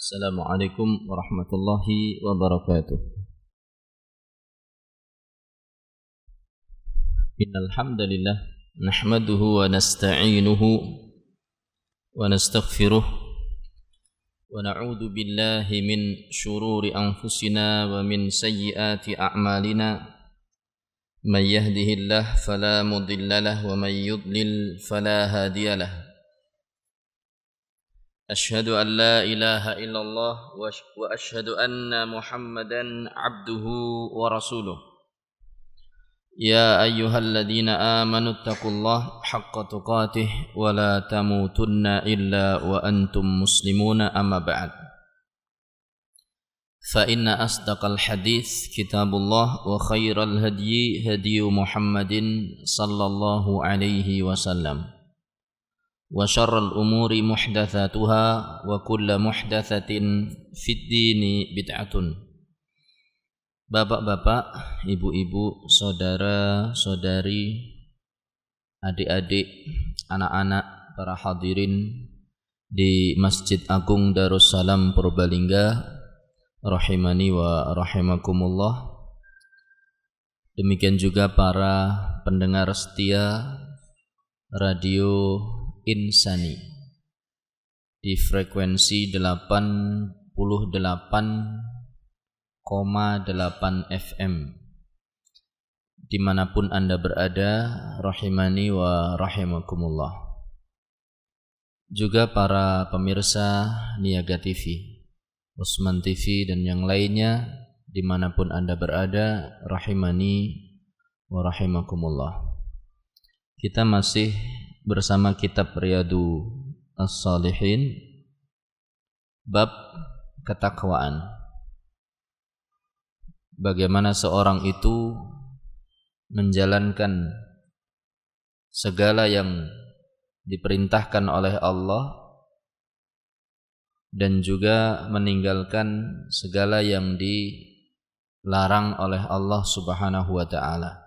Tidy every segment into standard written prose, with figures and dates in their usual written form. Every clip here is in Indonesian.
Assalamualaikum warahmatullahi wabarakatuh. Innal hamdalillah nahmaduhu wa nasta'inuhu wa nastaghfiruh wa na'udzu billahi min shururi anfusina wa min sayyiati a'malina. May yahdihillahu fala mudilla lahu wa may yudlil fala hadiya lahu. أشهد أن لا إله إلا الله وأشهد أن محمدا عبده ورسوله يا أيها الذين آمنوا اتقوا الله حق تقاته ولا تموتن إلا وأنتم مسلمون أما بعد فإن أصدق الحديث كتاب الله وخير الهدي هدي محمد صلى الله عليه وسلم وشر الأمور محدثاتها وكل محدثة في الدين بدعة. Bapak-bapak, ibu-ibu, saudara-saudari, adik-adik, anak-anak, para hadirin di Masjid Agung Darussalam Purbalingga, rahimani wa rahimakumullah. Demikian juga para pendengar setia Radio Insani di frekuensi 88,8 FM dimanapun Anda berada, rahimani wa rahimakumullah. Juga para pemirsa Niaga TV, Usman TV dan yang lainnya dimanapun Anda berada, rahimani wa rahimakumullah. Kita masih bersama kitab Riyadhus Shalihin, bab ketakwaan. Bagaimana seorang itu menjalankan segala yang diperintahkan oleh Allah dan juga meninggalkan segala yang dilarang oleh Allah Subhanahu wa ta'ala,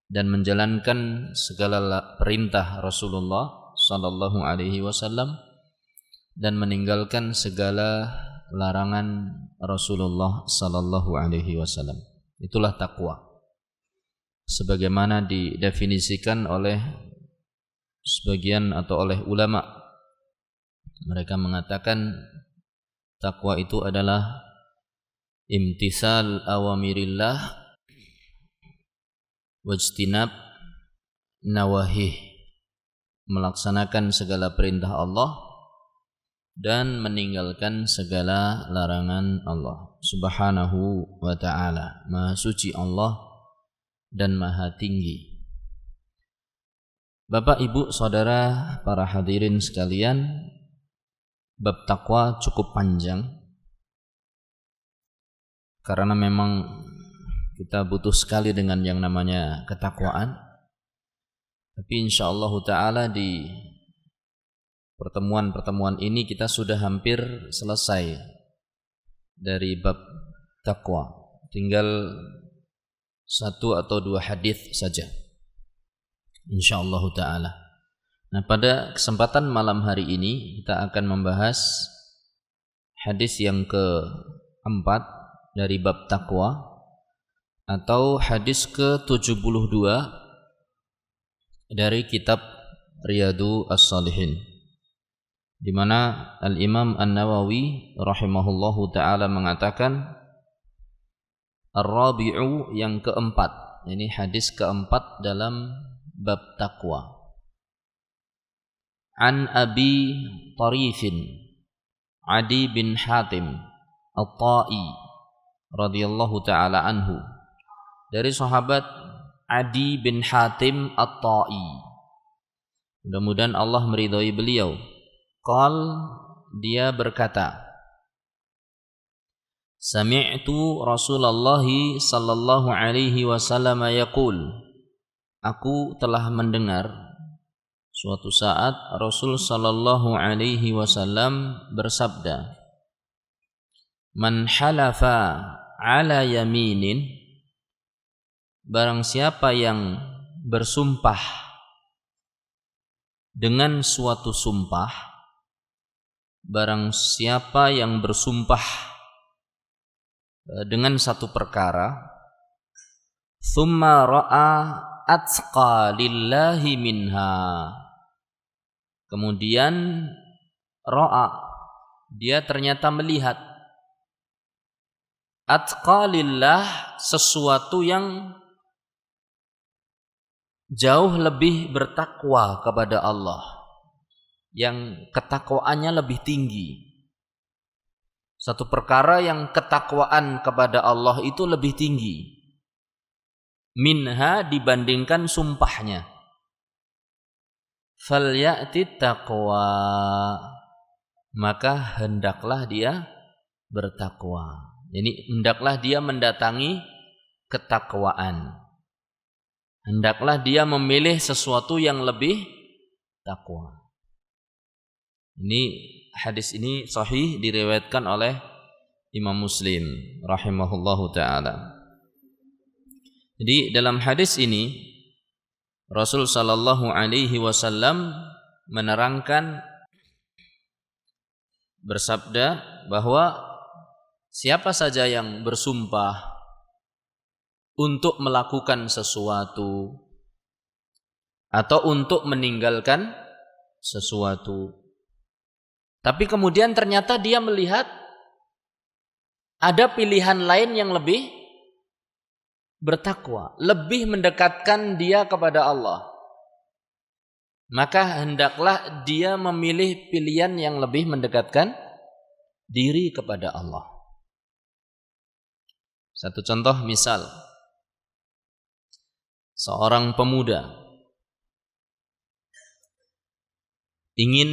dan menjalankan segala perintah Rasulullah sallallahu alaihi wasallam dan meninggalkan segala larangan Rasulullah sallallahu alaihi wasallam. Itulah takwa. Sebagaimana didefinisikan oleh sebagian atau oleh ulama. Mereka mengatakan takwa itu adalah imtisal awamirillah wajtinab nawahih, melaksanakan segala perintah Allah dan meninggalkan segala larangan Allah Subhanahu wa ta'ala. Maha suci Allah dan maha tinggi. Bapak, ibu, saudara, para hadirin sekalian, bab takwa cukup panjang karena memang kita butuh sekali dengan yang namanya ketakwaan. Tapi insyaallah ta'ala di pertemuan-pertemuan ini kita sudah hampir selesai dari bab takwa. Tinggal 1 atau 2 hadis saja, insyaallah ta'ala. Nah, pada kesempatan malam hari ini kita akan membahas hadis yang keempat dari bab takwa, atau hadis ke-72 dari kitab Riyadhus Shalihin, di mana Al-Imam An-Nawawi rahimahullahu ta'ala mengatakan Ar-Rabi'u, yang keempat. Ini hadis keempat dalam bab takwa. An Abi Tarifin Adi bin Hatim At-Ta'i radhiyallahu ta'ala anhu, dari sahabat Adi bin Hatim At-Ta'i, mudah-mudahan Allah meridhai beliau. Qal, dia berkata, Sami'tu Rasulullah sallallahu alaihi wasallam yaqul, aku telah mendengar suatu saat Rasul sallallahu alaihi wasallam bersabda, Man halafa ala yaminin, barang siapa yang bersumpah dengan suatu sumpah, barang siapa yang bersumpah dengan satu perkara, thumma ra'a atqa lillahi minha, kemudian ra'a, dia ternyata melihat atqa lillah, sesuatu yang jauh lebih bertakwa kepada Allah, yang ketakwaannya lebih tinggi. Satu perkara yang ketakwaan kepada Allah itu lebih tinggi minha, dibandingkan sumpahnya. Falyati taqwa, maka hendaklah dia bertakwa. Jadi hendaklah dia mendatangi ketakwaan. Hendaklah dia memilih sesuatu yang lebih takwa. Ini hadis ini sahih, diriwayatkan oleh Imam Muslim rahimahullahu taala. Jadi dalam hadis ini Rasul sallallahu alaihi wasallam menerangkan, bersabda bahwa siapa saja yang bersumpah untuk melakukan sesuatu atau untuk meninggalkan sesuatu, tapi kemudian ternyata dia melihat ada pilihan lain yang lebih bertakwa, lebih mendekatkan dia kepada Allah, maka hendaklah dia memilih pilihan yang lebih mendekatkan diri kepada Allah. Satu contoh, misal seorang pemuda ingin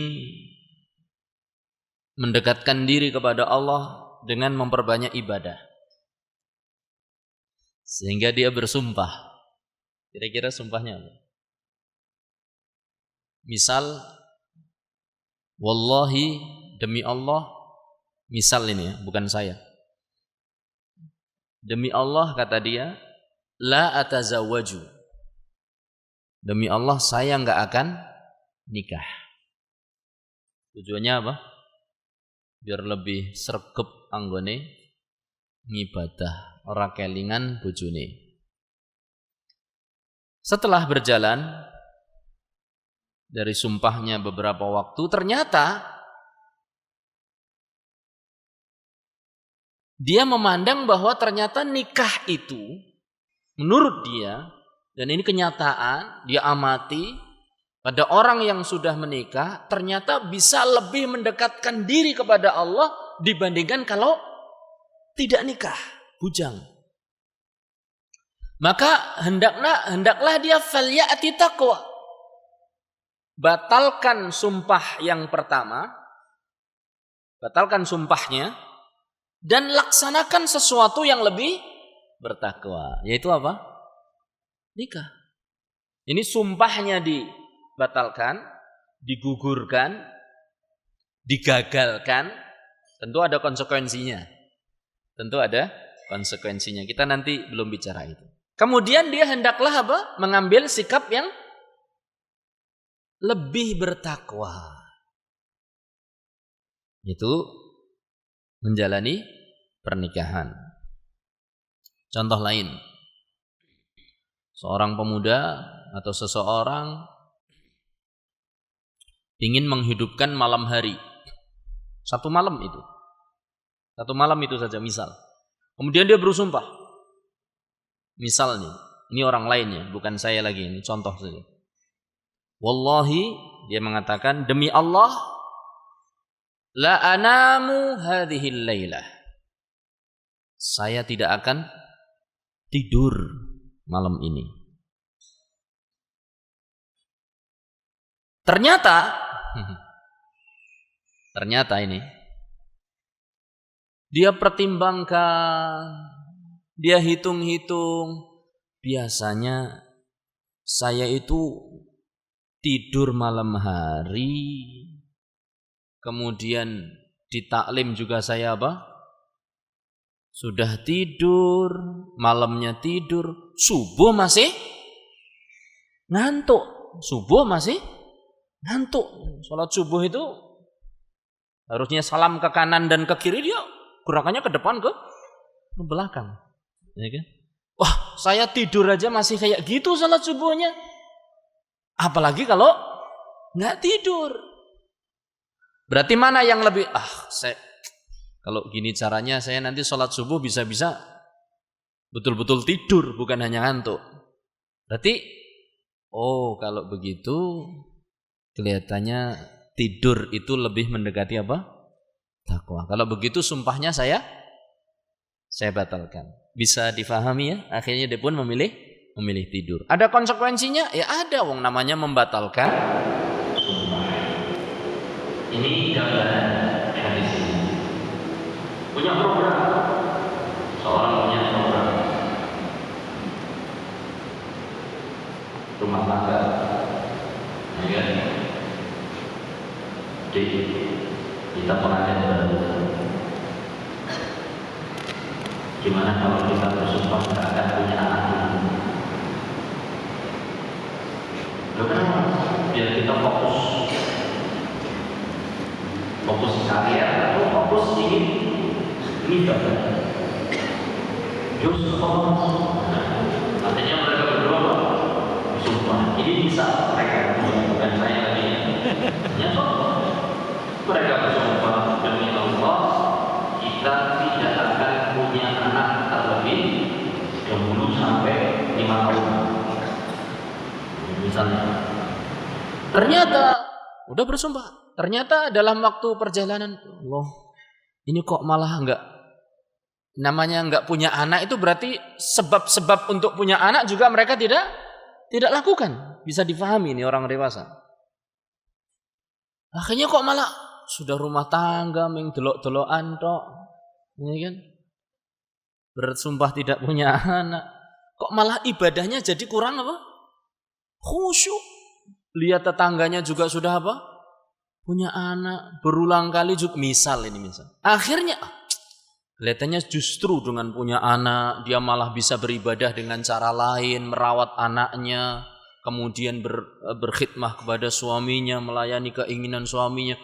mendekatkan diri kepada Allah dengan memperbanyak ibadah, sehingga dia bersumpah. Kira-kira sumpahnya apa? Misal, wallahi, demi Allah, misal ini ya, bukan saya, demi Allah kata dia, la atazawwaju, demi Allah saya enggak akan nikah. Tujuannya apa? Biar lebih sregep anggone ngibadah, ora kelingan bojone. Setelah berjalan dari sumpahnya beberapa waktu, ternyata dia memandang bahwa ternyata nikah itu menurut dia, dan ini kenyataan, dia amati pada orang yang sudah menikah, ternyata bisa lebih mendekatkan diri kepada Allah dibandingkan kalau tidak nikah, bujang. Maka hendaklah dia falyati taqwa, batalkan sumpah yang pertama, batalkan sumpahnya, dan laksanakan sesuatu yang lebih bertakwa, yaitu apa? Nikah. Ini sumpahnya dibatalkan, digugurkan, digagalkan, tentu ada konsekuensinya. Tentu ada konsekuensinya. Kita nanti belum bicara itu. Kemudian dia hendaklah apa? Mengambil sikap yang lebih bertakwa. Itu menjalani pernikahan. Contoh lain. Seorang pemuda atau seseorang ingin menghidupkan malam hari. Satu malam itu saja misal. Kemudian dia bersumpah. Misal nih, ini orang lainnya, bukan saya lagi, ini contoh saja. Wallahi, dia mengatakan, demi Allah, la anamu hadhil lailah, saya tidak akan tidur malam ini. Ternyata ini dia pertimbangkan, dia hitung-hitung, biasanya saya itu tidur malam hari, kemudian di taklim juga saya apa? Sudah tidur, malamnya tidur, subuh masih ngantuk. Sholat subuh itu Harusnya salam ke kanan dan ke kiri, dia gerakannya ke depan ke belakang. Ya kan? Wah, saya tidur aja masih kayak gitu salat subuhnya. Apalagi kalau nggak tidur. Berarti mana yang lebih, kalau gini caranya saya nanti salat subuh bisa-bisa betul-betul tidur, bukan hanya ngantuk. Berarti, kalau begitu kelihatannya tidur itu lebih mendekati apa? Takwa. Kalau begitu sumpahnya saya batalkan. Bisa difahami ya? Akhirnya dia pun memilih tidur. Ada konsekuensinya? Ya ada, wong namanya membatalkan sumpah. Ini gambaran hadis ini. Punya program. Seorang punya program. Rumah tangga. Ya. Kita pengantin baru. Gimana kalau kita bersumpah tidak akan punya anak dulu? Kenapa? Biar kita fokus karier atau fokus ingin ibadah. Artinya mereka berdua bersumpah. Ini bisa mereka berdua, bukan saya lagi. Ya, mereka bersumpah demi Allah, kita tidak akan punya anak terlebih dahulu sampai 5 tahun. Misalnya, ternyata udah bersumpah, ternyata dalam waktu perjalanan, Allah, ini kok malah enggak punya anak. Itu berarti sebab-sebab untuk punya anak juga mereka tidak lakukan. Bisa difahami ini orang dewasa. Akhirnya kok malah sudah rumah tangga ming delok-delokan tok. Ini kan bersumpah tidak punya anak. Kok malah ibadahnya jadi kurang apa? Khusyuk. Lihat tetangganya juga sudah apa? Punya anak. Berulang kali juga misal. Akhirnya kelihatannya justru dengan punya anak dia malah bisa beribadah dengan cara lain, merawat anaknya, kemudian berkhidmah kepada suaminya, melayani keinginan suaminya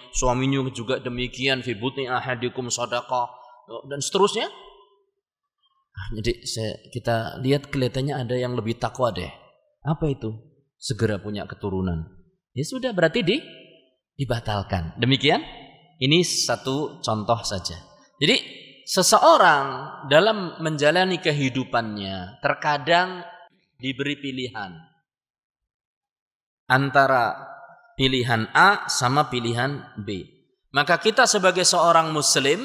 juga demikian, fi butni ahadikum shadaqah, dan seterusnya. Jadi kita lihat kelihatannya ada yang lebih takwa deh. Apa itu? Segera punya keturunan. Ya sudah, berarti dibatalkan. Demikian. Ini satu contoh saja. Jadi seseorang dalam menjalani kehidupannya terkadang diberi pilihan antara pilihan A sama pilihan B. Maka kita sebagai seorang muslim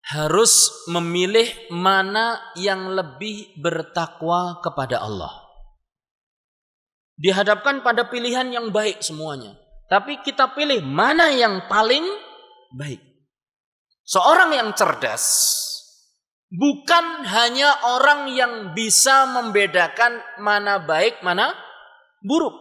harus memilih mana yang lebih bertakwa kepada Allah. Dihadapkan pada pilihan yang baik semuanya, tapi kita pilih mana yang paling baik. Seorang yang cerdas bukan hanya orang yang bisa membedakan mana baik, mana buruk.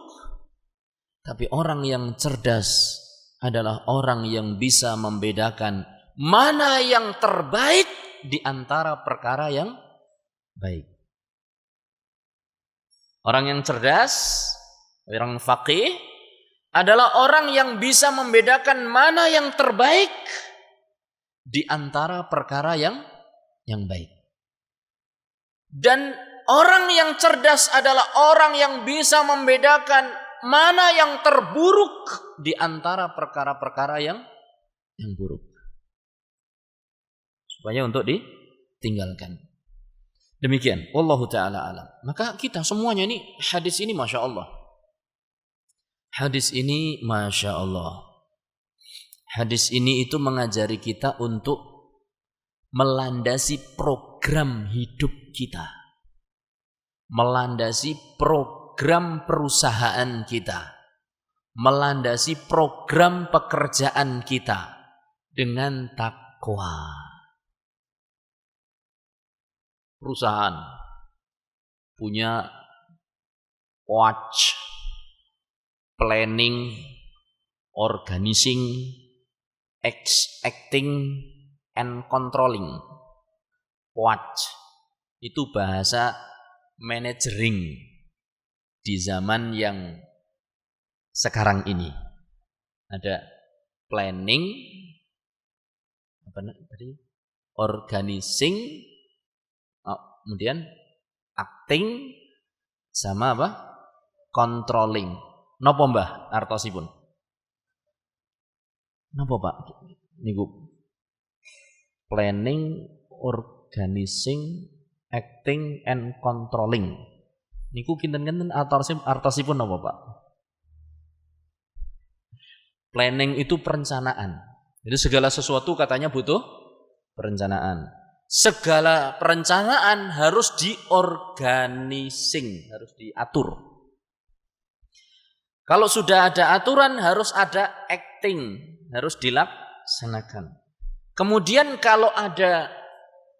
Tapi orang yang cerdas adalah orang yang bisa membedakan mana yang terbaik di antara perkara yang baik. Orang yang cerdas, orang faqih adalah orang yang bisa membedakan mana yang terbaik di antara perkara yang baik. Dan orang yang cerdas adalah orang yang bisa membedakan mana yang terburuk di antara perkara-perkara yang buruk. Supaya untuk ditinggalkan. Demikian, wallahu ta'ala alam. Maka kita semuanya ini, hadis ini Masya Allah. Hadis ini Masya Allah. Hadis ini itu mengajari kita untuk melandasi program hidup kita. Melandasi program perusahaan kita. Melandasi program pekerjaan kita dengan takwa. Perusahaan punya watch, planning, organizing, acting, and controlling. Watch itu bahasa managering di zaman yang sekarang ini. Ada planning, organizing, kemudian acting, sama apa? Controlling. Napa Mbah artosipun? Napa Pak? Niku planning, organizing, acting, and controlling. Niku kinten-kinten artosipun napa Pak? Planning itu perencanaan. Jadi segala sesuatu katanya butuh perencanaan. Segala perencanaan harus diorganising, harus diatur. Kalau sudah ada aturan harus ada acting, harus dilaksanakan. Kemudian kalau ada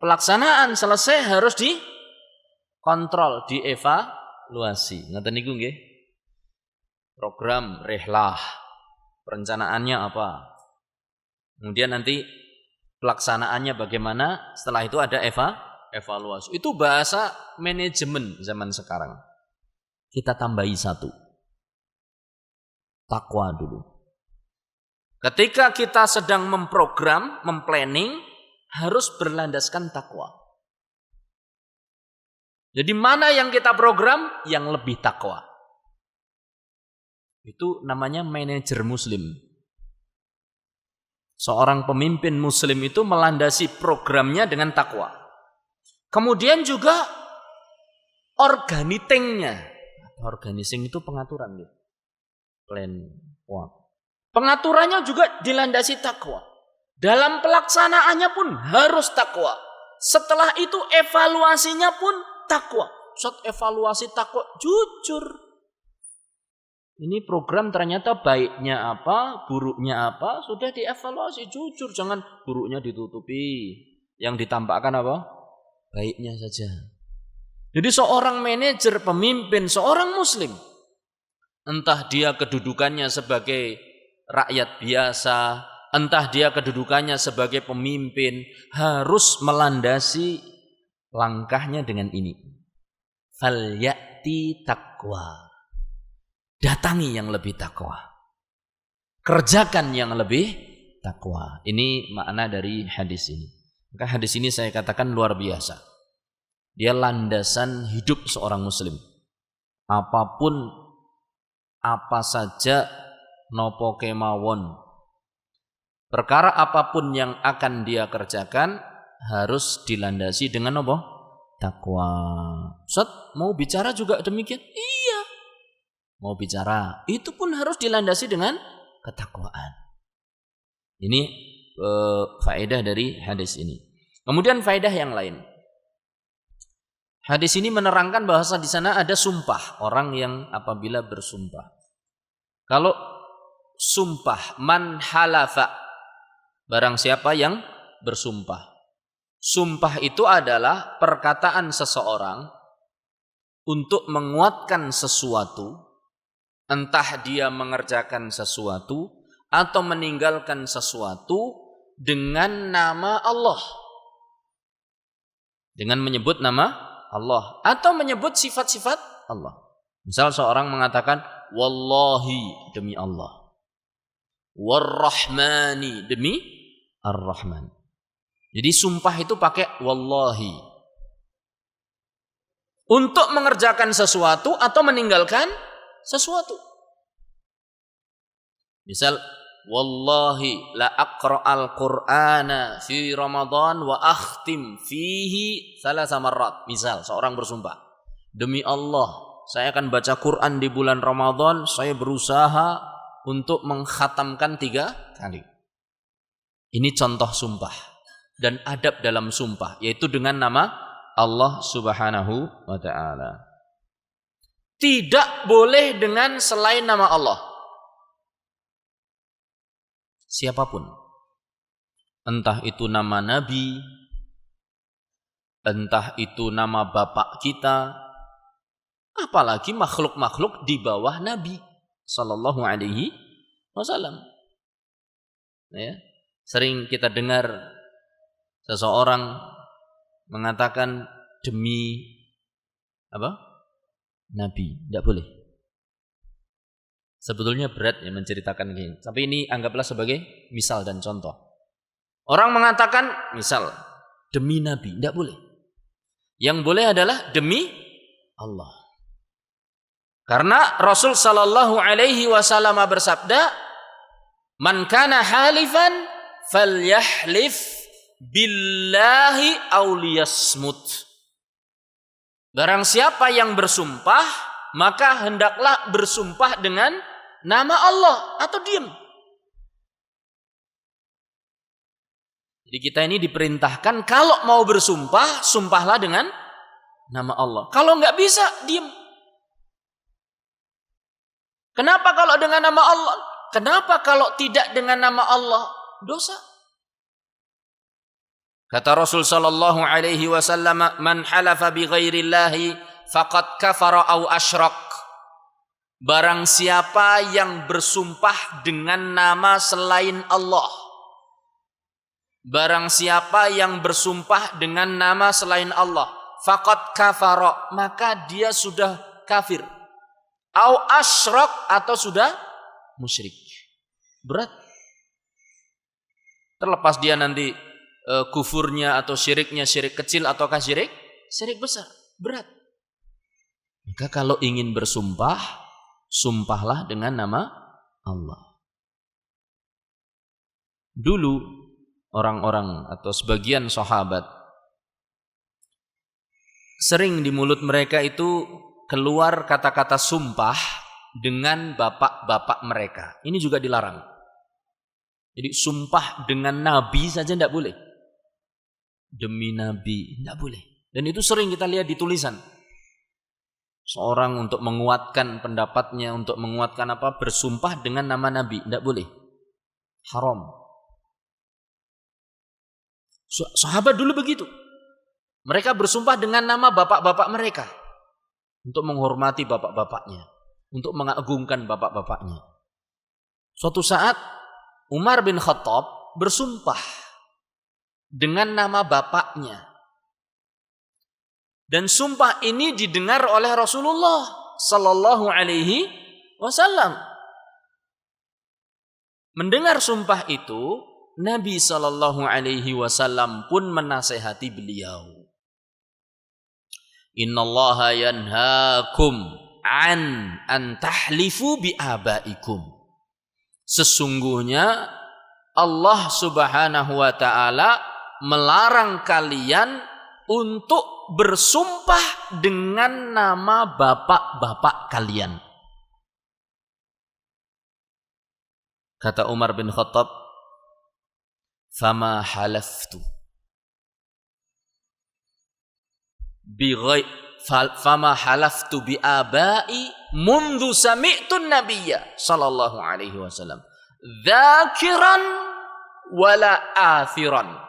pelaksanaan selesai harus dikontrol, dievaluasi. Ngoten niku nggih. Program rehlah, perencanaannya apa? Kemudian nanti pelaksanaannya bagaimana? Setelah itu ada evaluasi. Itu bahasa manajemen zaman sekarang. Kita tambahi satu. Takwa dulu. Ketika kita sedang memprogram, memplanning, harus berlandaskan takwa. Jadi mana yang kita program? Yang lebih takwa. Itu namanya manajer muslim. Seorang pemimpin muslim itu melandasi programnya dengan takwa. Kemudian juga organitingnya. Organizing itu pengaturan gitu. Plan. Wah. Pengaturannya juga dilandasi takwa. Dalam pelaksanaannya pun harus takwa. Setelah itu evaluasinya pun takwa. Saat evaluasi takwa jujur. Ini program ternyata baiknya apa, buruknya apa, sudah dievaluasi jujur. Jangan buruknya ditutupi. Yang ditampakkan apa? Baiknya saja. Jadi seorang manajer, pemimpin, seorang muslim, entah dia kedudukannya sebagai rakyat biasa, entah dia kedudukannya sebagai pemimpin, harus melandasi langkahnya dengan ini. Falyati taqwa. Datangi yang lebih takwa. Kerjakan yang lebih takwa. Ini makna dari hadis ini. Maka hadis ini saya katakan luar biasa. Dia landasan hidup seorang muslim. Apapun, apa saja, nopo kemawon. Perkara apapun yang akan dia kerjakan harus dilandasi dengan apa? Takwa. Ustaz, mau bicara juga demikian? Iya. Mau bicara, itu pun harus dilandasi dengan ketakwaan. Ini faedah dari hadis ini. Kemudian faedah yang lain. Hadis ini menerangkan bahwa di sana ada sumpah orang yang apabila bersumpah. Kalau sumpah man halafa, barang siapa yang bersumpah. Sumpah itu adalah perkataan seseorang untuk menguatkan sesuatu, entah dia mengerjakan sesuatu atau meninggalkan sesuatu dengan nama Allah. Dengan menyebut nama Allah atau menyebut sifat-sifat Allah. Misal seorang mengatakan wallahi demi Allah, warrahmani demi ar-Rahman. Jadi sumpah itu pakai wallahi untuk mengerjakan sesuatu atau meninggalkan sesuatu. Misal wallahi la aqra'al qur'ana fi Ramadan wa akhtim fihi thalatha marrat. Misal seorang bersumpah, demi Allah saya akan baca Quran di bulan Ramadan, saya berusaha untuk mengkhatamkan 3 kali. Ini contoh sumpah dan adab dalam sumpah, yaitu dengan nama Allah Subhanahu wa ta'ala. Tidak boleh dengan selain nama Allah. Siapapun, entah itu nama Nabi, entah itu nama bapak kita, apalagi makhluk-makhluk di bawah Nabi Sallallahu Alaihi Wasallam. Ya, sering kita dengar seseorang mengatakan demi apa? Nabi, tidak boleh. Sebetulnya berat ya menceritakan gini. Tapi ini anggaplah sebagai misal dan contoh. Orang mengatakan misal demi Nabi, tidak boleh. Yang boleh adalah demi Allah. Karena Rasul sallallahu alaihi wasallam bersabda, "Man kana halifan falyahlif billahi aw liyasmut." Barang siapa yang bersumpah, maka hendaklah bersumpah dengan nama Allah atau diam. Jadi kita ini diperintahkan kalau mau bersumpah, sumpahlah dengan nama Allah. Kalau nggak bisa, diam. Kenapa kalau dengan nama Allah? Kenapa kalau tidak dengan nama Allah? Dosa. Kata Rasul sallallahu alaihi wasallam, "Man halafa bi ghairillahi faqad kafara aw asyrak." Barang siapa yang bersumpah dengan nama selain Allah, barang siapa yang bersumpah dengan nama selain Allah, faqad kafara, maka dia sudah kafir. Au asyrak, atau sudah musyrik. Berat. Terlepas dia nanti kufurnya atau syiriknya syirik kecil ataukah syirik besar. Berat. Maka kalau ingin bersumpah, sumpahlah dengan nama Allah. Dulu orang-orang atau sebagian sahabat sering di mulut mereka itu keluar kata-kata sumpah dengan bapak-bapak mereka. Ini juga dilarang. Jadi sumpah dengan Nabi saja tidak boleh. Demi Nabi tidak boleh. Dan itu sering kita lihat di tulisan. Seorang untuk menguatkan pendapatnya, untuk menguatkan apa, bersumpah dengan nama Nabi, tidak boleh. Haram. Sahabat dulu begitu. Mereka bersumpah dengan nama bapak-bapak mereka. Untuk menghormati bapak-bapaknya. Untuk mengagungkan bapak-bapaknya. Suatu saat Umar bin Khattab bersumpah dengan nama bapaknya. Dan sumpah ini didengar oleh Rasulullah sallallahu alaihi wasallam. Mendengar sumpah itu, Nabi sallallahu alaihi wasallam pun menasihati beliau. Innallaha yanhaakum an tahlifu bi abaikum. Sesungguhnya Allah Subhanahu wa taala melarang kalian untuk bersumpah dengan nama bapak-bapak kalian. Kata Umar bin Khattab, "Fama halaftu bi abai mundu sami'tu nabiyya sallallahu alaihi wasallam dzakiran wala athiran."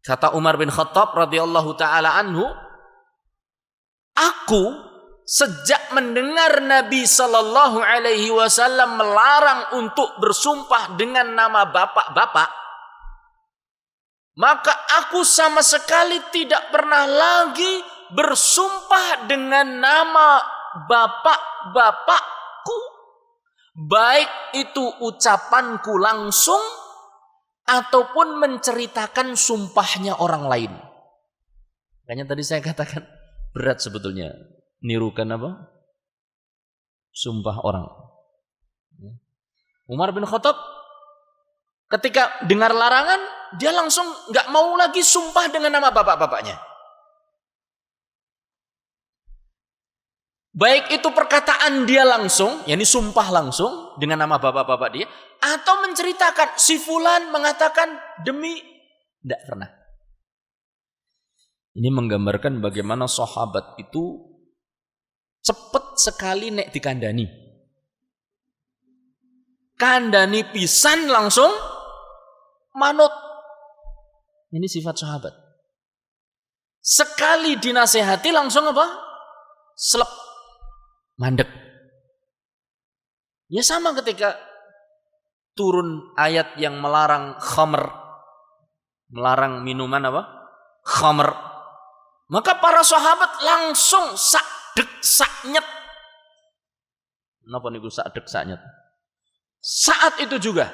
Kata Umar bin Khattab radhiyallahu taala anhu, aku sejak mendengar Nabi sallallahu alaihi wasallam melarang untuk bersumpah dengan nama bapak-bapak, maka aku sama sekali tidak pernah lagi bersumpah dengan nama bapak-bapakku, baik itu ucapanku langsung ataupun menceritakan sumpahnya orang lain. Makanya tadi saya katakan berat sebetulnya nirukan apa? Sumpah orang. Umar bin Khattab ketika dengar larangan, dia langsung nggak mau lagi sumpah dengan nama bapak-bapaknya. Baik itu perkataan dia langsung, yakni sumpah langsung dengan nama bapak-bapak dia, atau menceritakan si fulan mengatakan demi, tidak pernah. Ini menggambarkan bagaimana sahabat itu cepat sekali nek dikandani. Kandani pisan langsung manut. Ini sifat sahabat. Sekali dinasehati langsung apa? Selep. Mandek. Ya sama ketika turun ayat yang melarang khamr, melarang minuman apa? Khamr. Maka para sahabat langsung sakdek saknyet. Napa niku sadek saknyet. Saat itu juga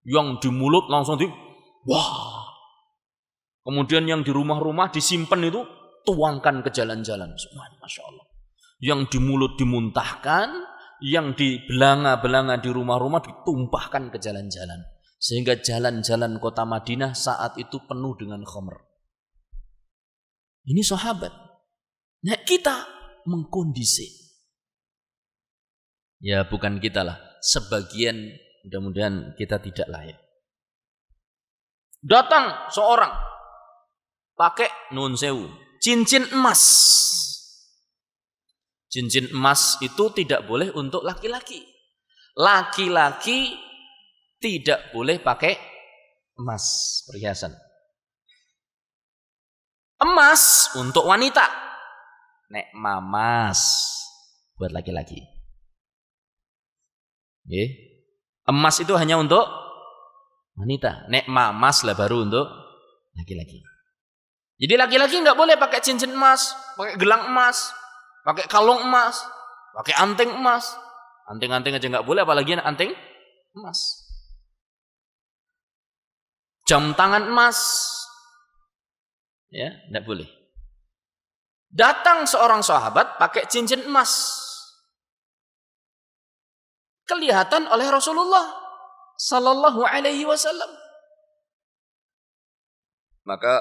yang di mulut langsung wah. Kemudian yang di rumah-rumah disimpan itu tuangkan ke jalan-jalan. Masya Allah. Yang di mulut dimuntahkan, yang di belanga-belanga di rumah-rumah ditumpahkan ke jalan-jalan. Sehingga jalan-jalan kota Madinah saat itu penuh dengan khamr. Ini sahabat. Nah kita mengkondisi. Ya bukan kita lah. Sebagian mudah-mudahan kita tidak layak. Datang seorang pakai nun sewu, cincin emas. Cincin emas itu tidak boleh untuk laki-laki. Laki-laki tidak boleh pakai emas, perhiasan. Emas untuk wanita. Nek mamas buat laki-laki. Oke. Emas itu hanya untuk wanita. Nek mamas lah baru untuk laki-laki. Jadi laki-laki nggak boleh pakai cincin emas, pakai gelang emas, pakai kalung emas, pakai anting emas. Anting-anting aja nggak boleh, apalagi anting emas. Jam tangan emas, ya nggak boleh. Datang seorang sahabat pakai cincin emas, kelihatan oleh Rasulullah Sallallahu Alaihi Wasallam. Maka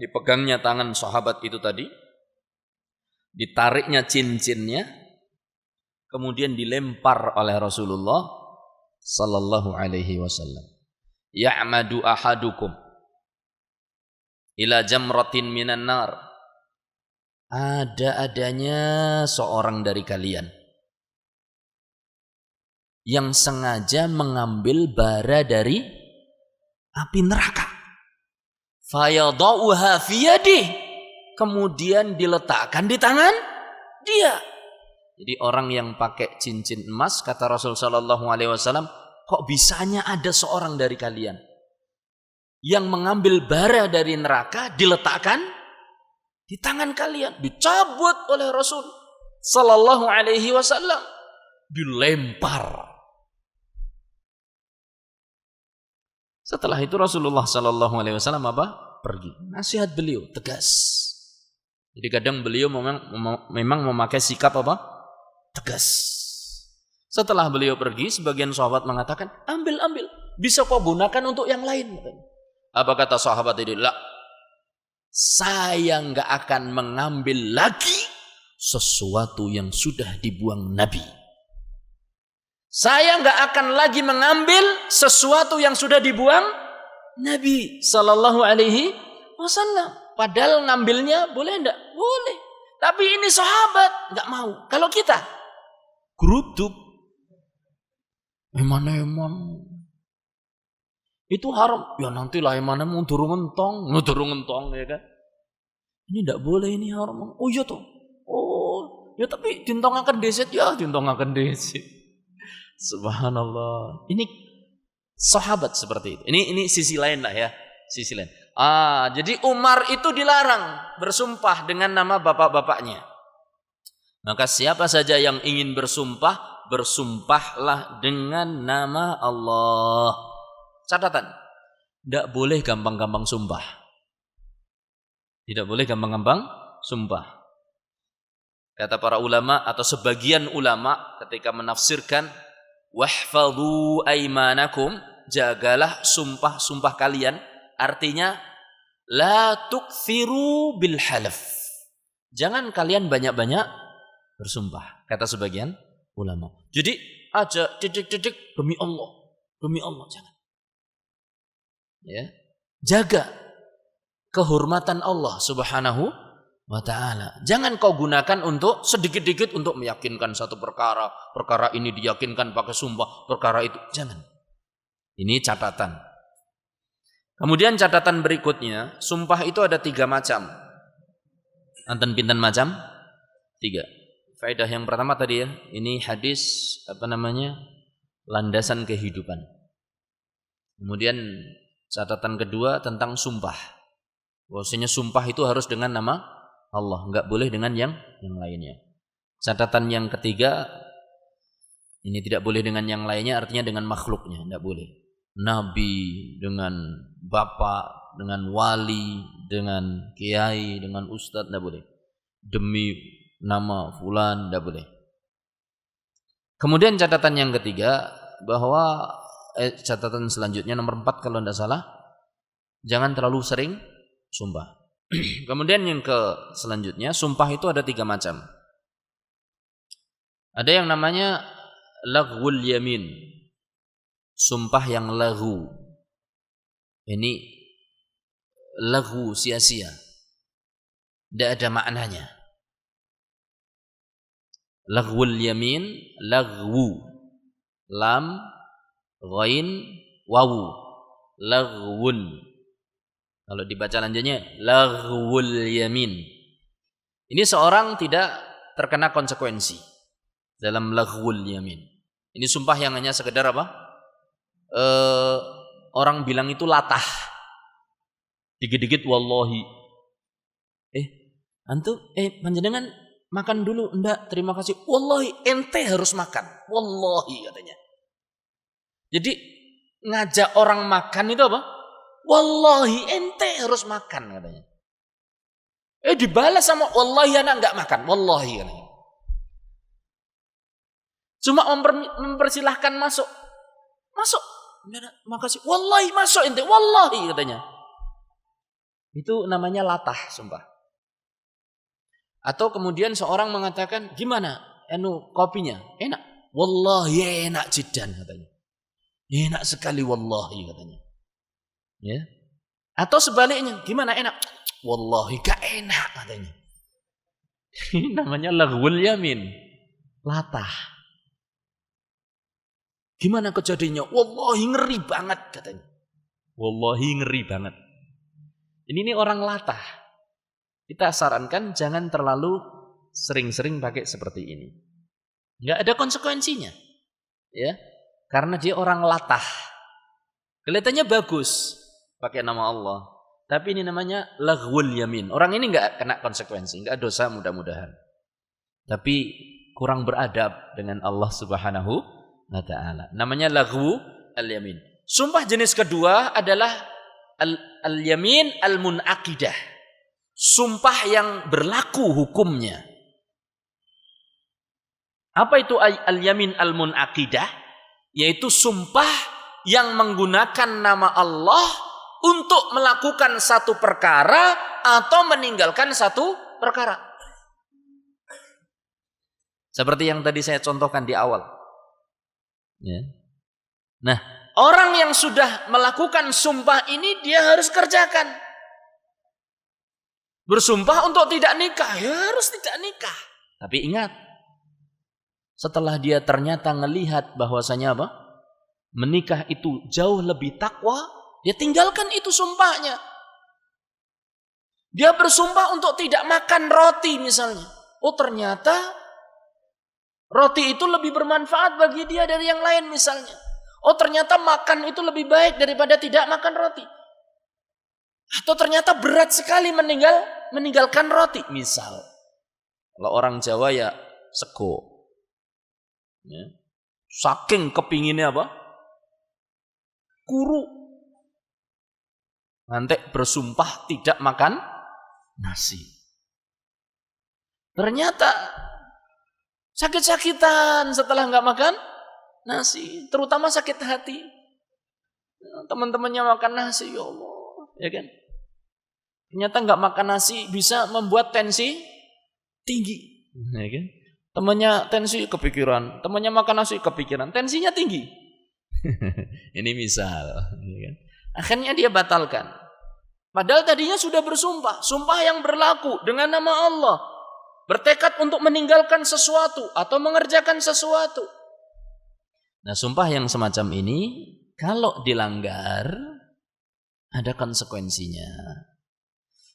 dipegangnya tangan sahabat itu tadi, ditariknya cincinnya, kemudian dilempar oleh Rasulullah Sallallahu Alaihi Wasallam. Ya'madu ahadukum ila jamratin minan nar. Ada-adanya seorang dari kalian yang sengaja mengambil bara dari api neraka. Fayadauha fi yadihi, kemudian diletakkan di tangan dia. Jadi orang yang pakai cincin emas, kata Rasul sallallahu alaihi wasallam, kok bisanya ada seorang dari kalian yang mengambil bara dari neraka diletakkan di tangan kalian, dicabut oleh Rasul sallallahu alaihi wasallam, dilempar. Setelah itu Rasulullah sallallahu alaihi wasallam apa? Pergi. Nasihat beliau tegas. Jadi kadang beliau memang memakai sikap apa? Tegas. Setelah beliau pergi, sebagian sahabat mengatakan, ambil, bisa kau gunakan untuk yang lain. Apa kata sahabat ini? La, saya nggak akan mengambil lagi sesuatu yang sudah dibuang Nabi. Saya nggak akan lagi mengambil sesuatu yang sudah dibuang Nabi Sallallahu Alaihi Wasallam. Padahal ngambilnya boleh enggak? Boleh. Tapi ini sahabat nggak mau. Kalau kita geruduk, eman itu haram. Ya nantilah eman mau durung entong ya kan. Ini tidak boleh, ini haram. Oh iya toh. Oh, ya tapi dintongaken dhisik ya, dintongaken dhisik. Subhanallah. Ini sahabat seperti itu. Ini sisi lain lah ya, sisi lain. Jadi Umar itu dilarang bersumpah dengan nama bapak-bapaknya. Maka siapa saja yang ingin bersumpah, bersumpahlah dengan nama Allah. Catatan, tidak boleh gampang-gampang sumpah. Tidak boleh gampang-gampang sumpah. Kata para ulama atau sebagian ulama ketika menafsirkan, wahfadhu aimanakum, jagalah sumpah-sumpah kalian. Artinya, la tukthiru bil halaf. Jangan kalian banyak-banyak bersumpah. Kata sebagian ulama. Jadi aja titik-titik demi Allah jangan. Ya, jaga kehormatan Allah Subhanahu wa taala. Jangan kau gunakan untuk sedikit-sedikit untuk meyakinkan satu perkara. Perkara ini diyakinkan pakai sumpah, perkara itu jangan. Ini catatan. Kemudian catatan berikutnya, sumpah itu ada 3 macam. Anten pinten macam? 3. Faedah yang pertama tadi ya, ini hadis landasan kehidupan. Kemudian catatan kedua tentang sumpah. Bahwasanya sumpah itu harus dengan nama Allah, enggak boleh dengan yang lainnya. Catatan yang ketiga, Ini tidak boleh dengan yang lainnya, artinya dengan makhluknya, tidak boleh. Nabi dengan bapak, dengan wali, dengan kiai, dengan ustadz, tidak boleh. Demi nama fulan, tidak boleh. Kemudian catatan yang ketiga, bahwa catatan selanjutnya nomor 4 kalau tidak salah, jangan terlalu sering sumpah. Kemudian yang selanjutnya, sumpah itu ada 3 macam. Ada yang namanya laghul yamin, sumpah yang laghu. Ini laghu, sia-sia, tidak ada maknanya. Laghul yamin, laghu, lam, ghain, wawu, laghwun. Kalau dibaca lanjutnya laghul yamin. Ini seorang tidak terkena konsekuensi dalam laghul yamin. Ini sumpah yang hanya sekedar apa? Orang bilang itu latah. Dikit-dikit wallahi. Panjenengan makan dulu, enggak, terima kasih. Wallahi, ente harus makan. Wallahi katanya. Jadi ngajak orang makan itu apa? Wallahi, ente harus makan katanya. Dibalas sama wallahi anak enggak makan. Wallahi katanya. Cuma mempersilahkan masuk. Masuk. Makasih. Wallahi masuk ente. Wallahi katanya. Itu namanya latah sumpah. Atau kemudian seorang mengatakan, gimana? Kopinya? Enak. Wallahi enak jiddan katanya. Enak sekali wallahi katanya. Ya. Atau sebaliknya, gimana enak? Wallahi gak enak katanya. Ini namanya laghul yamin. Latah. Gimana kejadiannya? Wallahi ngeri banget katanya. Wallahi ngeri banget. Ini orang latah. Kita sarankan jangan terlalu sering-sering pakai seperti ini. Enggak ada konsekuensinya. Ya. Karena dia orang latah. Kelihatannya bagus pakai nama Allah. Tapi ini namanya laghwul yamin. Orang ini enggak kena konsekuensi, enggak dosa mudah-mudahan. Tapi kurang beradab dengan Allah Subhanahu wa taala. Namanya laghwu al-yamin. Sumpah jenis kedua adalah al-yamin al-munaqidah. Sumpah yang berlaku hukumnya. Apa itu al-yamin al-munaqidah? Yaitu sumpah yang menggunakan nama Allah untuk melakukan satu perkara atau meninggalkan satu perkara. Seperti yang tadi saya contohkan di awal. Ya. Nah, orang yang sudah melakukan sumpah ini dia harus kerjakan. Bersumpah untuk tidak nikah, ya harus tidak nikah. Tapi ingat, setelah dia ternyata melihat bahwasanya apa? Menikah itu jauh lebih takwa, dia tinggalkan itu sumpahnya. Dia bersumpah untuk tidak makan roti misalnya. Oh ternyata roti itu lebih bermanfaat bagi dia dari yang lain misalnya. Oh ternyata makan itu lebih baik daripada tidak makan roti. Atau ternyata berat sekali meninggalkan roti misal. Kalau orang Jawa ya sego. Ya. Saking kepinginnya apa? Kuru. Nanti bersumpah tidak makan nasi. Ternyata sakit-sakitan setelah nggak makan nasi, terutama sakit hati. Teman-temannya makan nasi, ya Allah, ya kan? Ternyata nggak makan nasi bisa membuat tensi tinggi, ya kan? Temannya tensi kepikiran, temannya makan nasi kepikiran, tensinya tinggi. Ini misal, ya kan? Akhirnya dia batalkan. Padahal tadinya sudah bersumpah, sumpah yang berlaku dengan nama Allah, bertekad untuk meninggalkan sesuatu atau mengerjakan sesuatu. Nah, sumpah yang semacam ini kalau dilanggar ada konsekuensinya.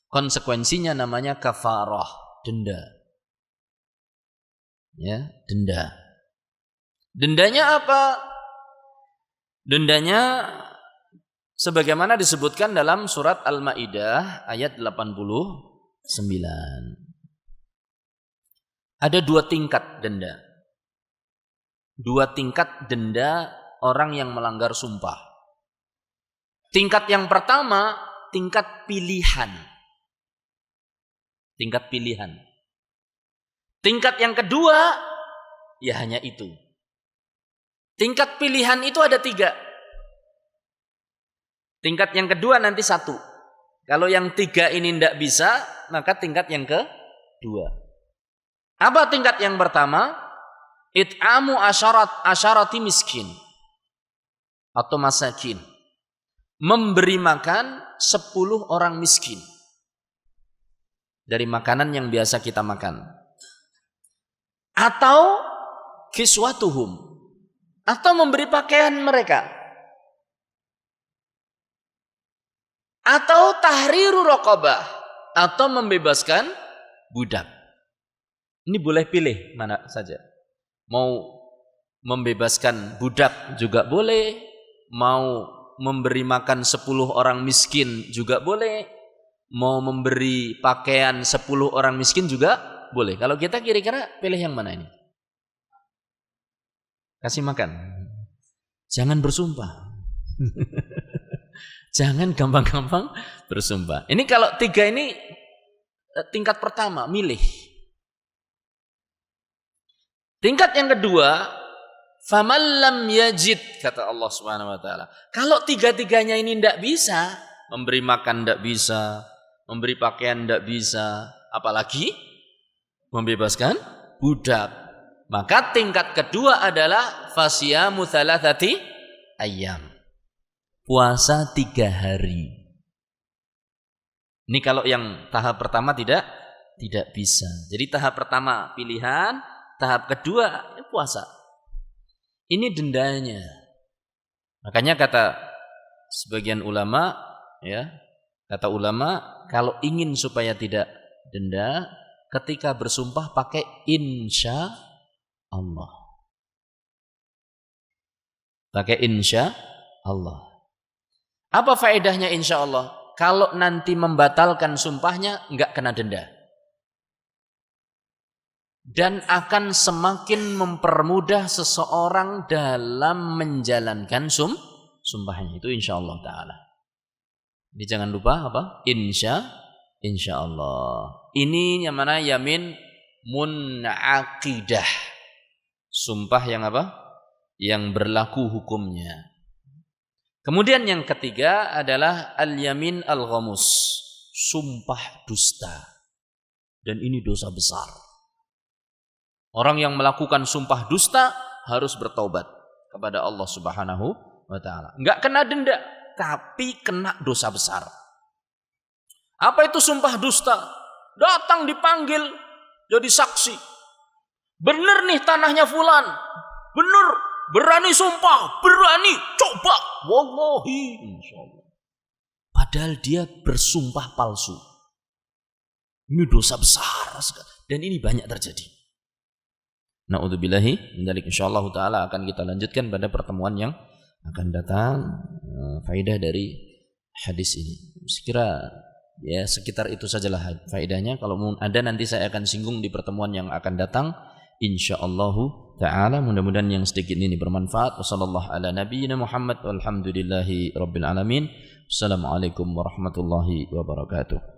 Konsekuensinya namanya kafarah, denda. Ya, denda. Dendanya apa? Dendanya sebagaimana disebutkan dalam surat Al-Maidah ayat 89. Ada 2 tingkat denda. Dua tingkat denda orang yang melanggar sumpah. Tingkat yang pertama, tingkat pilihan. Tingkat pilihan. Tingkat yang kedua, ya hanya itu. Tingkat pilihan itu ada 3. Tingkat yang kedua nanti 1. Kalau yang 3 ini tidak bisa, maka tingkat yang kedua. Apa tingkat yang pertama? It'amu asyarati miskin atau masakin. Memberi makan 10 orang miskin dari makanan yang biasa kita makan. Atau kiswatuhum, atau memberi pakaian mereka. Atau tahriru raqabah, atau membebaskan budak. Ini boleh pilih mana saja. Mau membebaskan budak juga boleh, mau memberi makan 10 orang miskin juga boleh, mau memberi pakaian 10 orang miskin juga boleh. Kalau kita kira-kira pilih yang mana ini? Kasih makan. Jangan bersumpah. Jangan gampang-gampang bersumpah. Ini kalau 3 ini tingkat pertama, milih. Tingkat yang kedua, faman lam yajid, kata Allah Subhanahu wa taala. Kalau 3-3-nya ini tidak bisa, memberi makan tidak bisa, memberi pakaian tidak bisa, apalagi membebaskan budak. Maka tingkat kedua adalah fasyamu thalathati ayyam. Puasa 3 hari. Ini kalau yang tahap pertama tidak bisa. Jadi tahap pertama pilihan, tahap kedua puasa. Ini dendanya. Makanya kata sebagian ulama, ya, kata ulama kalau ingin supaya tidak denda, ketika bersumpah pakai insya Allah. Pakai insya Allah. Apa faedahnya insya Allah? Kalau nanti membatalkan sumpahnya, enggak kena denda. Dan akan semakin mempermudah seseorang dalam menjalankan sumpahnya. Itu insya Allah ta'ala. Jadi jangan lupa apa? Insya Allah. Ini yang mana? Yamin munaqidah. Sumpah yang apa? Yang berlaku hukumnya. Kemudian yang ketiga adalah al-yamin al-ghamus. Sumpah dusta. Dan ini dosa besar. Orang yang melakukan sumpah dusta harus bertaubat kepada Allah Subhanahu wa taala. Enggak kena denda, tapi kena dosa besar. Apa itu sumpah dusta? Datang dipanggil jadi saksi. Bener nih tanahnya fulan. Bener, berani sumpah, berani coba. Wallahi, insyaallah. Padahal dia bersumpah palsu. Ini dosa besar sekali. Dan ini banyak terjadi. Na'udzubillahi min dzalik. Insyaallah taala akan kita lanjutkan pada pertemuan yang akan datang faedah dari hadis ini. Sekira ya sekitar itu sajalah faedahnya. Kalau ada nanti saya akan singgung di pertemuan yang akan datang insyaallah taala. Mudah-mudahan yang sedikit ini bermanfaat. Wassallallahu ala nabiyyina Muhammad walhamdulillahi rabbil alamin. Assalamualaikum warahmatullahi wabarakatuh.